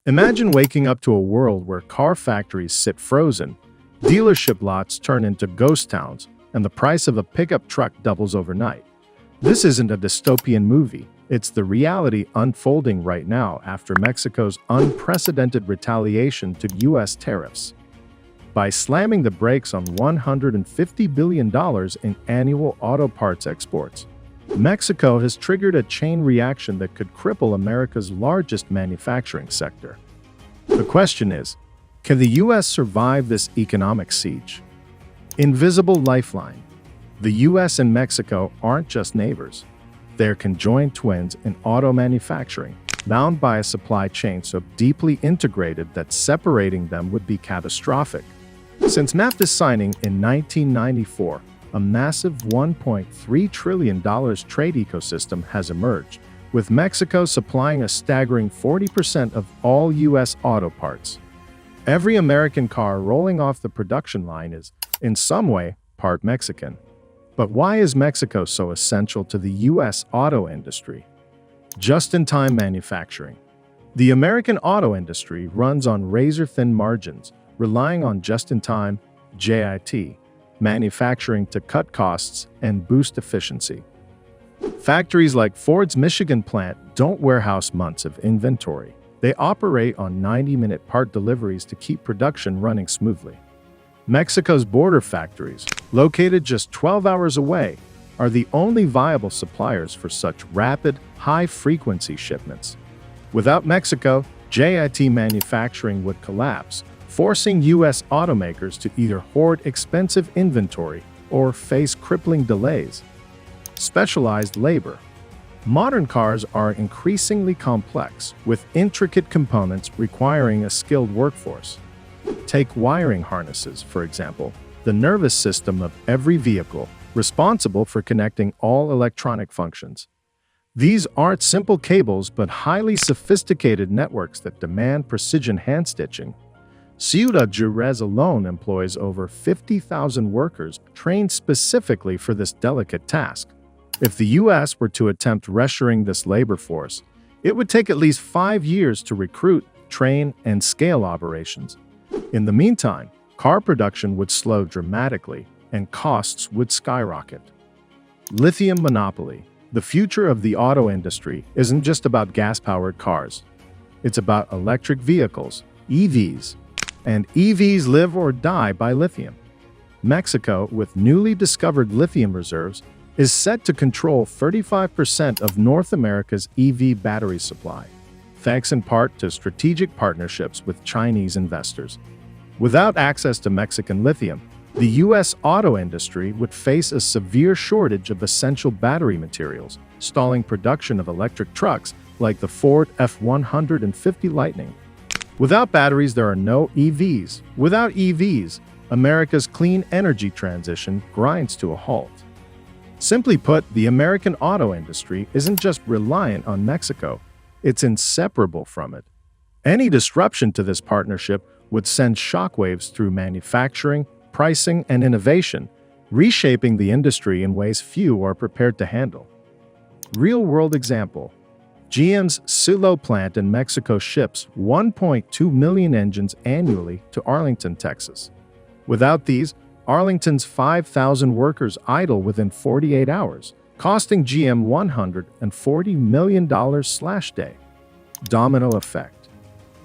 Imagine waking up to a world where car factories sit frozen, dealership lots turn into ghost towns, and the price of a pickup truck doubles overnight. This isn't a dystopian movie. It's the reality unfolding right now after Mexico's unprecedented retaliation to U.S. tariffs. By slamming the brakes on $150 billion in annual auto parts exports, Mexico has triggered a chain reaction that could cripple America's largest manufacturing sector. The question is, can the U.S. survive this economic siege? Invisible lifeline. The U.S. and Mexico aren't just neighbors. They're conjoined twins in auto manufacturing, bound by a supply chain so deeply integrated that separating them would be catastrophic. Since NAFTA's signing in 1994, a massive $1.3 trillion trade ecosystem has emerged, with Mexico supplying a staggering 40% of all U.S. auto parts. Every American car rolling off the production line is, in some way, part Mexican. But why is Mexico so essential to the U.S. auto industry? Just-in-time manufacturing. The American auto industry runs on razor-thin margins, relying on just-in-time (JIT) manufacturing to cut costs and boost efficiency. Factories like Ford's Michigan plant don't warehouse months of inventory. They operate on 90-minute part deliveries to keep production running smoothly. Mexico's border factories, located just 12 hours away, are the only viable suppliers for such rapid, high-frequency shipments. Without Mexico, JIT manufacturing would collapse, forcing U.S. automakers to either hoard expensive inventory or face crippling delays. Specialized labor. Modern cars are increasingly complex, with intricate components requiring a skilled workforce. Take wiring harnesses, for example, the nervous system of every vehicle, responsible for connecting all electronic functions. These aren't simple cables but highly sophisticated networks that demand precision hand-stitching. Ciudad Juarez alone employs over 50,000 workers trained specifically for this delicate task. If the U.S. were to attempt reshoring this labor force, it would take at least 5 years to recruit, train, and scale operations. In the meantime, car production would slow dramatically, and costs would skyrocket. Lithium monopoly. The future of the auto industry isn't just about gas-powered cars. It's about electric vehicles, EVs. And EVs live or die by lithium. Mexico, with newly discovered lithium reserves, is set to control 35% of North America's EV battery supply, thanks in part to strategic partnerships with Chinese investors. Without access to Mexican lithium, the U.S. auto industry would face a severe shortage of essential battery materials, stalling production of electric trucks like the Ford F-150 Lightning. Without batteries, there are no EVs. Without EVs, America's clean energy transition grinds to a halt. Simply put, the American auto industry isn't just reliant on Mexico, it's inseparable from it. Any disruption to this partnership would send shockwaves through manufacturing, pricing, and innovation, reshaping the industry in ways few are prepared to handle. Real-world example. GM's Silo plant in Mexico ships 1.2 million engines annually to Arlington, Texas. Without these, Arlington's 5,000 workers idle within 48 hours, costing GM $140 million/day. Domino effect.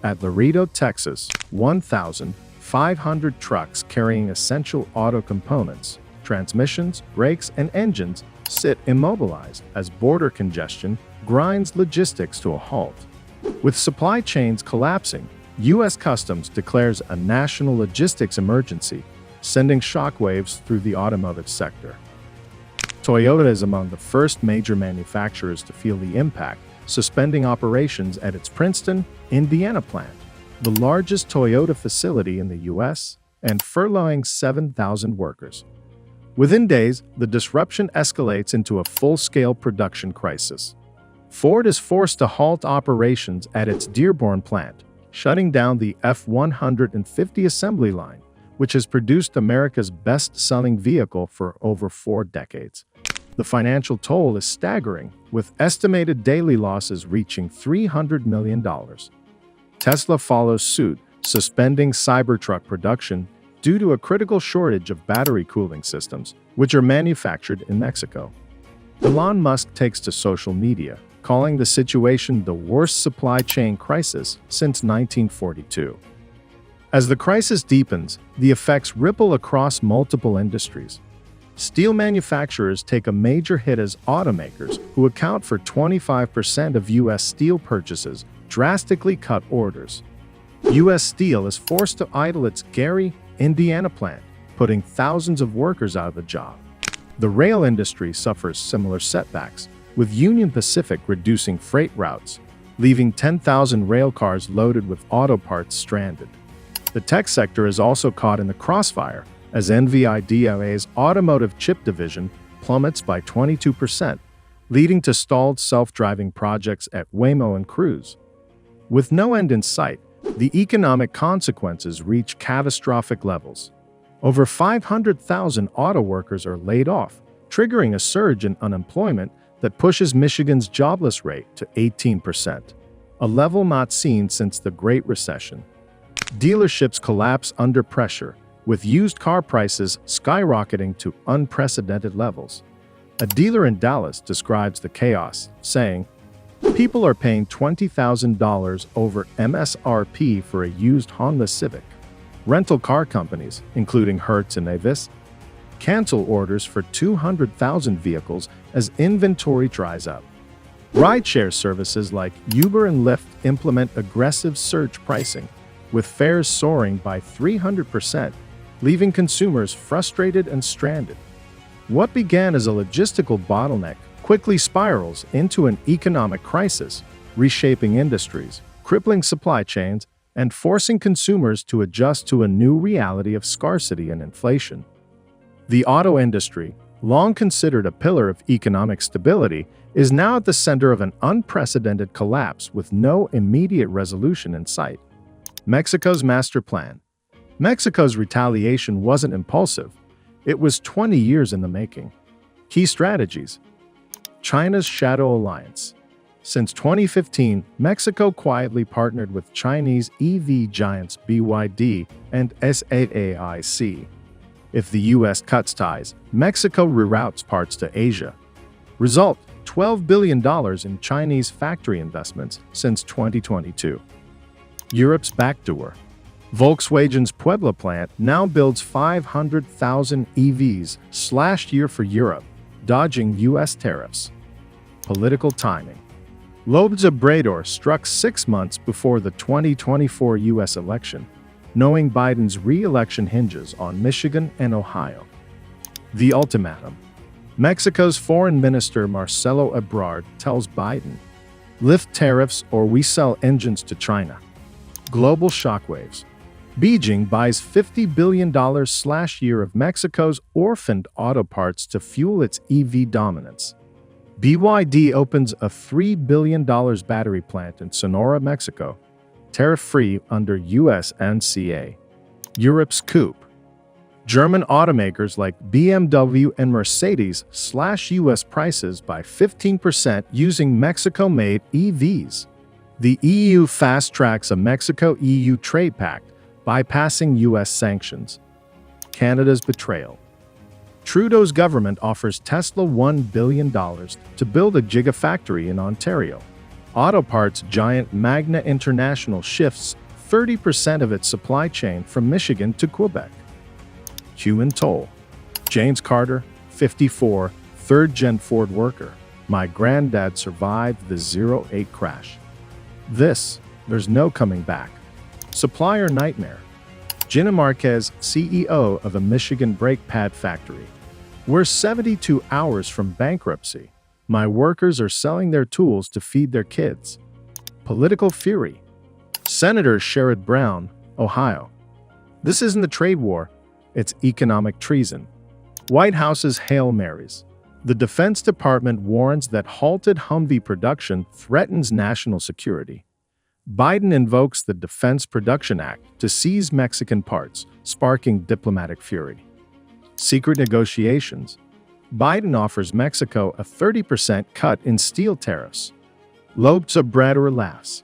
At Laredo, Texas, 1,500 trucks carrying essential auto components, transmissions, brakes, and engines sit immobilized as border congestion grinds logistics to a halt. With supply chains collapsing, U.S. Customs declares a national logistics emergency, sending shockwaves through the automotive sector. Toyota is among the first major manufacturers to feel the impact, suspending operations at its Princeton, Indiana plant, the largest Toyota facility in the U.S., and furloughing 7,000 workers. Within days, the disruption escalates into a full-scale production crisis. Ford is forced to halt operations at its Dearborn plant, shutting down the F-150 assembly line, which has produced America's best-selling vehicle for over 4 decades. The financial toll is staggering, with estimated daily losses reaching $300 million. Tesla follows suit, suspending Cybertruck production due to a critical shortage of battery cooling systems, which are manufactured in Mexico. Elon Musk takes to social media, calling the situation the worst supply chain crisis since 1942. As the crisis deepens, the effects ripple across multiple industries. Steel manufacturers take a major hit as automakers, who account for 25% of U.S. steel purchases, drastically cut orders. U.S. Steel is forced to idle its Gary, Indiana plant, putting thousands of workers out of a job. The rail industry suffers similar setbacks, with Union Pacific reducing freight routes, leaving 10,000 rail cars loaded with auto parts stranded. The tech sector is also caught in the crossfire, as NVIDIA's automotive chip division plummets by 22%, leading to stalled self-driving projects at Waymo and Cruise. With no end in sight, the economic consequences reach catastrophic levels. Over 500,000 auto workers are laid off, triggering a surge in unemployment that pushes Michigan's jobless rate to 18%, a level not seen since the Great Recession. Dealerships collapse under pressure, with used car prices skyrocketing to unprecedented levels. A dealer in Dallas describes the chaos, saying, "People are paying $20,000 over MSRP for a used Honda Civic. Rental car companies, including Hertz and Avis, cancel orders for 200,000 vehicles as inventory dries up. Rideshare services like Uber and Lyft implement aggressive surge pricing, with fares soaring by 300%, leaving consumers frustrated and stranded. What began as a logistical bottleneck quickly spirals into an economic crisis, reshaping industries, crippling supply chains, and forcing consumers to adjust to a new reality of scarcity and inflation. The auto industry, long considered a pillar of economic stability, is now at the center of an unprecedented collapse with no immediate resolution in sight. Mexico's master plan. Mexico's retaliation wasn't impulsive. It was 20 years in the making. Key strategies. China's shadow alliance. Since 2015, Mexico quietly partnered with Chinese EV giants BYD and SAIC. If the U.S. cuts ties, Mexico reroutes parts to Asia. Result: $12 billion in Chinese factory investments since 2022. Europe's backdoor. Volkswagen's Puebla plant now builds 500,000 EVs /year for Europe, dodging U.S. tariffs. Political timing. López Obrador struck 6 months before the 2024 U.S. election, knowing Biden's re-election hinges on Michigan and Ohio. The ultimatum. Mexico's Foreign Minister Marcelo Ebrard tells Biden, "Lift tariffs or we sell engines to China." Global shockwaves. Beijing buys $50 billion /year of Mexico's orphaned auto parts to fuel its EV dominance. BYD opens a $3 billion battery plant in Sonora, Mexico, tariff-free under USMCA. Europe's coup. German automakers like BMW and Mercedes slash U.S. prices by 15% using Mexico-made EVs. The EU fast-tracks a Mexico-EU trade pact, bypassing U.S. sanctions. Canada's betrayal. Trudeau's government offers Tesla $1 billion to build a gigafactory in Ontario. Auto parts giant Magna International shifts 30% of its supply chain from Michigan to Quebec. Human toll. James Carter, 54, third-gen Ford worker. "My granddad survived the 08 crash. There's no coming back." Supplier nightmare. Gina Marquez, CEO of a Michigan brake pad factory. "We're 72 hours from bankruptcy. My workers are selling their tools to feed their kids." Political fury. Senator Sherrod Brown, Ohio. "This isn't a trade war, it's economic treason." White House's Hail Marys. The Defense Department warns that halted Humvee production threatens national security. Biden invokes the Defense Production Act to seize Mexican parts, sparking diplomatic fury. Secret negotiations. Biden offers Mexico a 30% cut in steel tariffs. López Obrador laughs.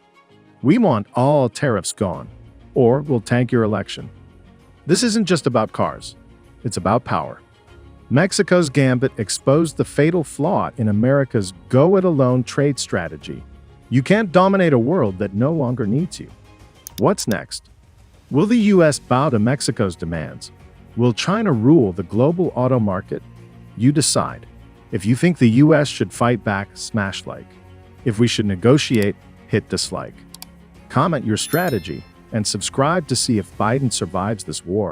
We want all tariffs gone, or we'll tank your election. This isn't just about cars, it's about power. Mexico's gambit exposed the fatal flaw in America's go-it-alone trade strategy. You can't dominate a world that no longer needs you. What's next? Will the US bow to Mexico's demands? Will China rule the global auto market? You decide. If you think the US should fight back, smash like. If we should negotiate, hit dislike. Comment your strategy and subscribe to see if Biden survives this war.